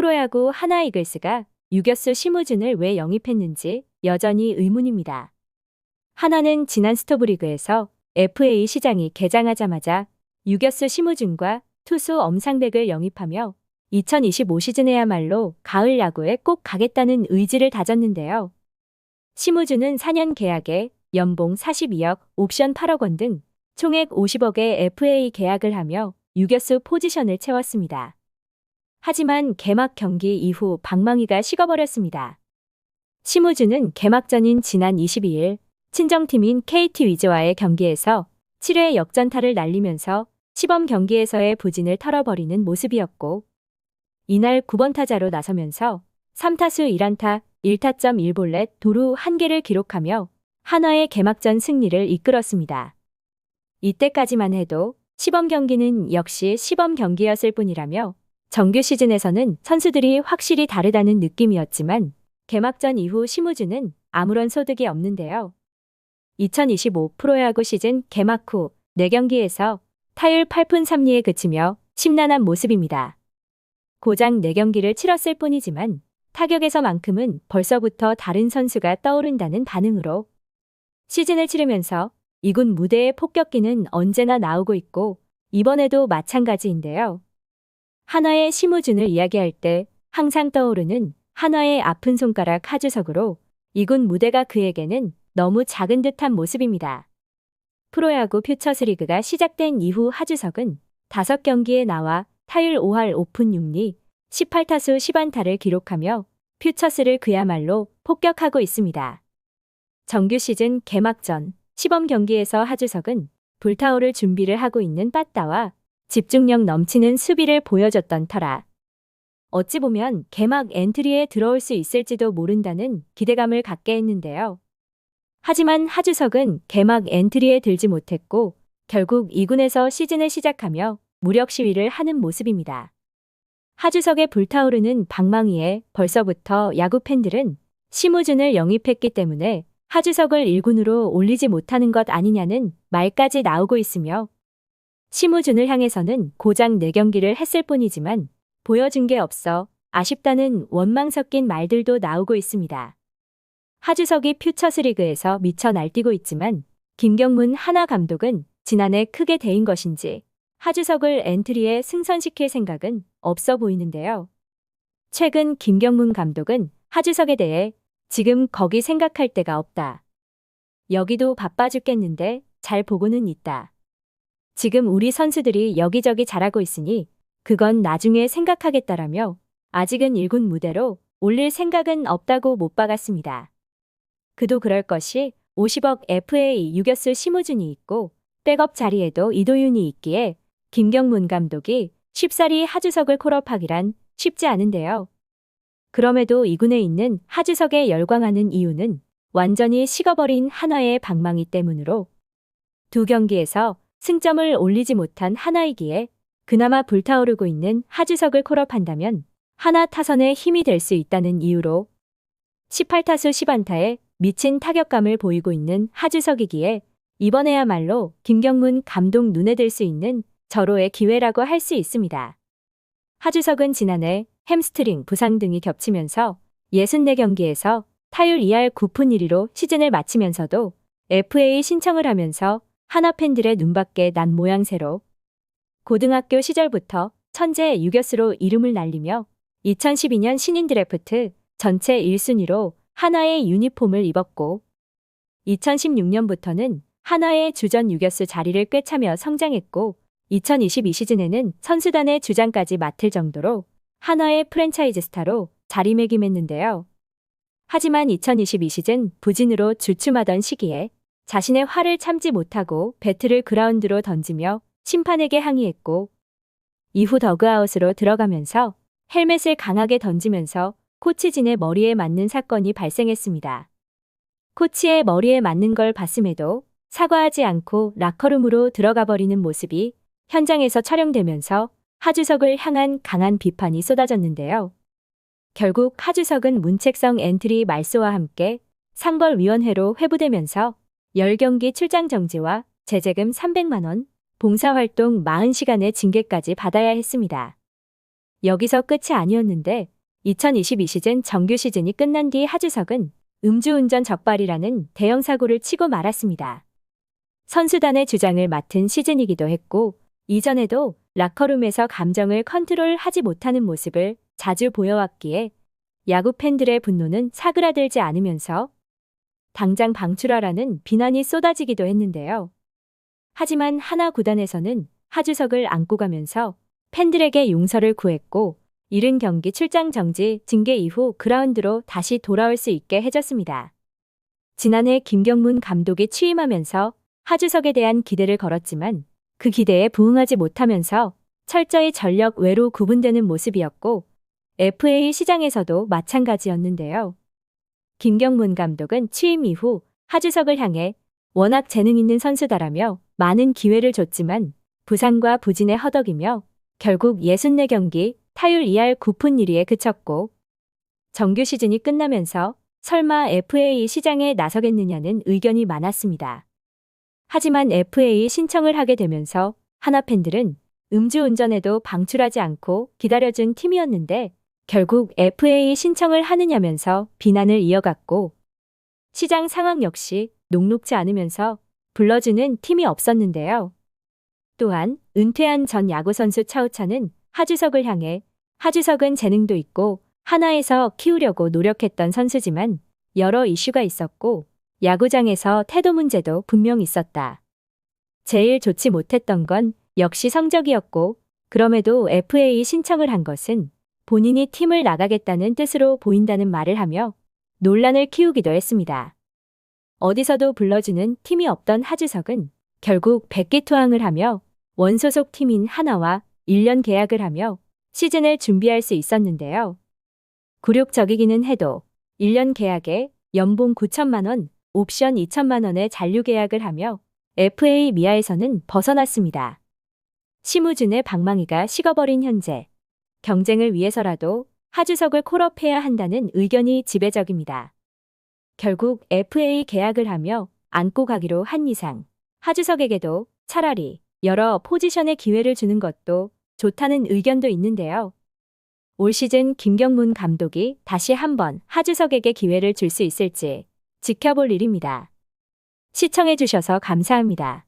프로야구 하나이글스가 유격수 심우준을 왜 영입했는지 여전히 의문입니다. 하나는 지난 스토브리그에서 FA 시장이 개장하자마자 유격수 심우준과 투수 엄상백을 영입하며 2025 시즌에야말로 가을 야구에 꼭 가겠다는 의지를 다졌는데요. 심우준은 4년 계약에 연봉 42억, 옵션 8억 원 등 총액 50억의 FA 계약을 하며 유격수 포지션을 채웠습니다. 하지만 개막 경기 이후 방망이가 식어버렸습니다. 심우준은 개막 전인 지난 22일 친정팀인 KT 위즈와의 경기에서 7회 역전타를 날리면서 시범 경기에서의 부진을 털어버리는 모습이었고, 이날 9번 타자로 나서면서 3타수 1안타 1타점 1볼넷 도루 1개를 기록하며 한화의 개막전 승리를 이끌었습니다. 이때까지만 해도 시범 경기는 역시 시범 경기였을 뿐이라며 정규 시즌에서는 선수들이 확실히 다르다는 느낌이었지만 개막전 이후 심우준은 아무런 소득이 없는데요. 2025 프로야구 시즌 개막 후 4경기에서 타율 8푼 3리에 그치며 심란한 모습입니다. 고작 4경기를 치렀을 뿐이지만 타격에서만큼은 벌써부터 다른 선수가 떠오른다는 반응으로 시즌을 치르면서 이군 무대의 폭격기는 언제나 나오고 있고 이번에도 마찬가지인데요. 한화의 심우준을 이야기할 때 항상 떠오르는 한화의 아픈 손가락 하주석으로 이군 무대가 그에게는 너무 작은 듯한 모습입니다. 프로야구 퓨처스리그가 시작된 이후 하주석은 5경기에 나와 타율 5할 5푼 6리, 18타수 10안타를 기록하며 퓨처스를 그야말로 폭격하고 있습니다. 정규 시즌 개막 전 시범 경기에서 하주석은 불타오를 준비를 하고 있는 빠따와 집중력 넘치는 수비를 보여줬던 터라 어찌 보면 개막 엔트리에 들어올 수 있을지도 모른다는 기대감을 갖게 했는데요. 하지만 하주석은 개막 엔트리에 들지 못했고 결국 2군에서 시즌을 시작하며 무력 시위를 하는 모습입니다. 하주석의 불타오르는 방망이에 벌써부터 야구 팬들은 심우준을 영입했기 때문에 하주석을 1군으로 올리지 못하는 것 아니냐는 말까지 나오고 있으며 심우준을 향해서는 고작 4경기를 했을 뿐이지만 보여준 게 없어 아쉽다는 원망 섞인 말들도 나오고 있습니다. 하주석이 퓨처스리그에서 미쳐 날뛰고 있지만 김경문 한화 감독은 지난해 크게 데인 것인지 하주석을 엔트리에 승선시킬 생각은 없어 보이는데요. 최근 김경문 감독은 하주석에 대해 지금 거기 생각할 데가 없다. 여기도 바빠 죽겠는데 잘 보고는 있다. 지금 우리 선수들이 여기저기 잘하고 있으니 그건 나중에 생각하겠다라며 아직은 1군 무대로 올릴 생각은 없다고 못 박았습니다. 그도 그럴 것이 50억 FA 유격수 심우준이 있고 백업 자리에도 이도윤이 있기에 김경문 감독이 쉽사리 하주석을 콜업하기란 쉽지 않은데요. 그럼에도 2군에 있는 하주석에 열광하는 이유는 완전히 식어버린 한화의 방망이 때문으로 2경기에서 승점을 올리지 못한 한화이기에 그나마 불타오르고 있는 하주석을 콜업한다면 한화 타선에 힘이 될 수 있다는 이유로 18타수 10안타에 미친 타격감을 보이고 있는 하주석이기에 이번에야말로 김경문 감독 눈에 들 수 있는 절호의 기회라고 할 수 있습니다. 하주석은 지난해 햄스트링 부상 등이 겹치면서 64경기에서 타율 2할 9푼 1리로 시즌을 마치면서도 FA 신청을 하면서 한화 팬들의 눈밖에 난 모양새로 고등학교 시절부터 천재 유격수로 이름을 날리며 2012년 신인 드래프트 전체 1순위로 한화의 유니폼을 입었고 2016년부터는 한화의 주전 유격수 자리를 꿰차며 성장했고 2022 시즌에는 선수단의 주장까지 맡을 정도로 한화의 프랜차이즈 스타로 자리매김했는데요. 하지만 2022 시즌 부진으로 주춤하던 시기에 자신의 화를 참지 못하고 배트를 그라운드로 던지며 심판에게 항의했고 이후 더그아웃으로 들어가면서 헬멧을 강하게 던지면서 코치진의 머리에 맞는 사건이 발생했습니다. 코치의 머리에 맞는 걸 봤음에도 사과하지 않고 라커룸으로 들어가 버리는 모습이 현장에서 촬영되면서 하주석을 향한 강한 비판이 쏟아졌는데요. 결국 하주석은 문책성 엔트리 말소와 함께 상벌위원회로 회부되면서 10경기 출장 정지와 제재금 300만 원, 봉사활동 40시간의 징계까지 받아야 했습니다. 여기서 끝이 아니었는데 2022 시즌 정규 시즌이 끝난 뒤 하주석은 음주운전 적발이라는 대형 사고를 치고 말았습니다. 선수단의 주장을 맡은 시즌이기도 했고, 이전에도 라커룸에서 감정을 컨트롤하지 못하는 모습을 자주 보여왔기에 야구 팬들의 분노는 사그라들지 않으면서 당장 방출하라는 비난이 쏟아지기도 했는데요. 하지만 하나 구단에서는 하주석을 안고 가면서 팬들에게 용서를 구했고, 이른 경기 출장 정지 징계 이후 그라운드로 다시 돌아올 수 있게 해줬습니다. 지난해 김경문 감독이 취임하면서 하주석에 대한 기대를 걸었지만 그 기대에 부응하지 못하면서 철저히 전력 외로 구분되는 모습이었고, FA 시장에서도 마찬가지였는데요. 김경문 감독은 취임 이후 하주석을 향해 워낙 재능 있는 선수다라며 많은 기회를 줬지만 부상과 부진에 허덕이며 결국 64경기 타율 2할 9푼 1리에 그쳤고, 정규 시즌이 끝나면서 설마 FA 시장에 나서겠느냐는 의견이 많았습니다. 하지만 FA 신청을 하게 되면서 하나 팬들은 음주운전에도 방출하지 않고 기다려준 팀이었는데 결국 FA 신청을 하느냐면서 비난을 이어갔고, 시장 상황 역시 녹록지 않으면서 불러주는 팀이 없었는데요. 또한 은퇴한 전 야구선수 차우찬은 하주석을 향해 하주석은 재능도 있고 하나에서 키우려고 노력했던 선수지만 여러 이슈가 있었고 야구장에서 태도 문제도 분명 있었다. 제일 좋지 못했던 건 역시 성적이었고, 그럼에도 FA 신청을 한 것은 본인이 팀을 나가겠다는 뜻으로 보인다는 말을 하며 논란을 키우기도 했습니다. 어디서도 불러주는 팀이 없던 하주석은 결국 백기투항을 하며 원소속 팀인 하나와 1년 계약을 하며 시즌을 준비할 수 있었는데요. 굴욕적이기는 해도 1년 계약에 연봉 9천만 원, 옵션 2천만 원의 잔류 계약을 하며 FA 미하에서는 벗어났습니다. 심우준의 방망이가 식어버린 현재, 경쟁을 위해서라도 하주석을 콜업해야 한다는 의견이 지배적입니다. 결국 FA 계약을 하며 안고 가기로 한 이상 하주석에게도 차라리 여러 포지션의 기회를 주는 것도 좋다는 의견도 있는데요. 올 시즌 김경문 감독이 다시 한번 하주석에게 기회를 줄 수 있을지 지켜볼 일입니다. 시청해주셔서 감사합니다.